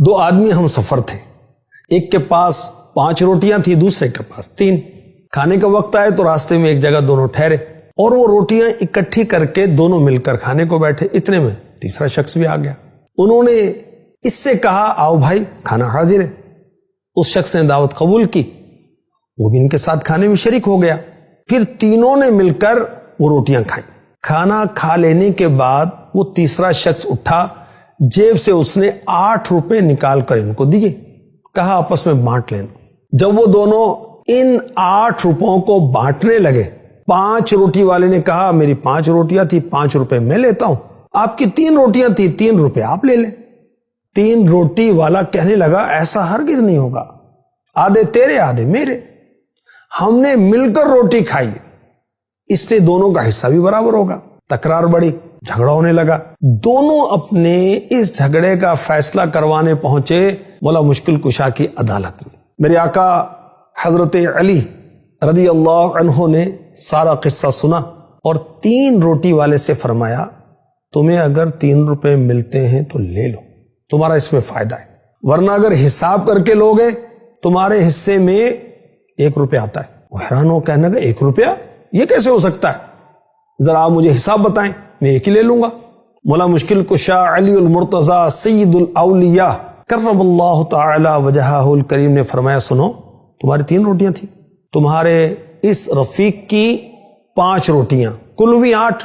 دو آدمی ہم سفر تھے، ایک کے پاس 5 روٹیاں تھی، دوسرے کے پاس 3۔ کھانے کا وقت آئے تو راستے میں ایک جگہ دونوں ٹھہرے اور وہ روٹیاں اکٹھی کر کے دونوں مل کر کھانے کو بیٹھے۔ اتنے میں تیسرا شخص بھی آ گیا۔ انہوں نے اس سے کہا آؤ بھائی کھانا حاضر ہے۔ اس شخص نے دعوت قبول کی، وہ بھی ان کے ساتھ کھانے میں شریک ہو گیا۔ پھر تینوں نے مل کر وہ روٹیاں کھائیں۔ کھانا کھا لینے کے بعد وہ تیسرا شخص اٹھا، جیب سے اس نے 8 روپے نکال کر ان کو دیے، کہا آپس میں بانٹ لینا۔ جب وہ دونوں ان 8 روپوں کو بانٹنے لگے، 5 روٹی والے نے کہا میری 5 روٹیاں تھی، 5 روپے میں لیتا ہوں، آپ کی 3 روٹیاں تھی، 3 روپے آپ لے لیں۔ 3 روٹی والا کہنے لگا ایسا ہرگز نہیں ہوگا، آدھے تیرے آدھے میرے، ہم نے مل کر روٹی کھائی، اس لیے دونوں کا حصہ بھی برابر ہوگا۔ تکرار بڑھی، جھگڑا ہونے لگا۔ دونوں اپنے اس جھگڑے کا فیصلہ کروانے پہنچے مولا مشکل کشا کی عدالت میں۔ میرے آقا حضرت علی رضی اللہ عنہ نے سارا قصہ سنا اور 3 روٹی والے سے فرمایا تمہیں اگر 3 روپے ملتے ہیں تو لے لو، تمہارا اس میں فائدہ ہے، ورنہ اگر حساب کر کے لوگے تمہارے حصے میں 1 روپے آتا ہے۔ وہ حیران ہو، کہنے لگا 1 روپیہ یہ کیسے ہو سکتا ہے، ذرا آپ مجھے حساب بتائیں، میں 1 ہی لے لوں گا۔ مولا مشکل کشا علی المرتضی سید الاولیاء کرم اللہ تعالی وجہہ الکریم نے فرمایا سنو، تمہاری 3 روٹیاں تھیں، تمہارے اس رفیق کی 5 روٹیاں، کل ہوئی 8،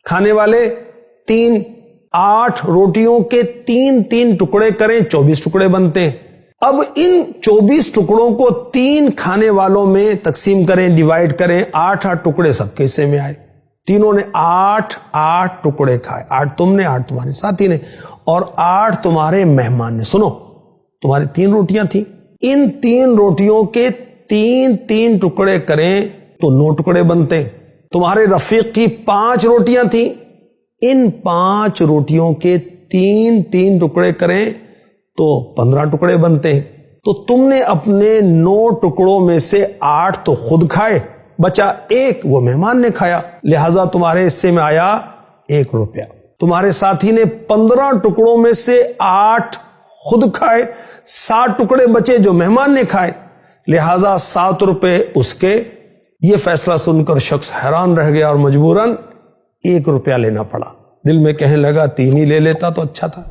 کھانے والے 3، 8 روٹیوں کے 3 ٹکڑے کریں 24 ٹکڑے بنتے ہیں۔ اب ان 24 ٹکڑوں کو 3 کھانے والوں میں تقسیم کریں، ڈیوائیڈ کریں، 8 ٹکڑے سب کے حصے میں آئے۔ تینوں نے 8 ٹکڑے کھائے، 8 تم نے، 8 تمہارے ساتھی نے، اور 8 تمہارے مہمان نے۔ سنو، تمہاری 3 روٹیاں تھیں، ان 3 روٹیوں کے 3 ٹکڑے کریں تو 9 ٹکڑے بنتے ہیں۔ تمہارے رفیق کی 5 روٹیاں تھیں، ان 5 روٹیوں کے 3 ٹکڑے کریں تو 15 ٹکڑے بنتے ہیں۔ تو تم نے اپنے 9 ٹکڑوں میں سے 8 تو خود کھائے، بچا 1 وہ مہمان نے کھایا، لہذا تمہارے حصے میں آیا 1 روپیہ۔ تمہارے ساتھی نے 15 ٹکڑوں میں سے 8 خود کھائے، 7 ٹکڑے بچے جو مہمان نے کھائے، لہذا 7 روپے اس کے۔ یہ فیصلہ سن کر شخص حیران رہ گیا اور مجبوراً 1 روپیہ لینا پڑا۔ دل میں کہنے لگا 3 ہی لے لیتا تو اچھا تھا۔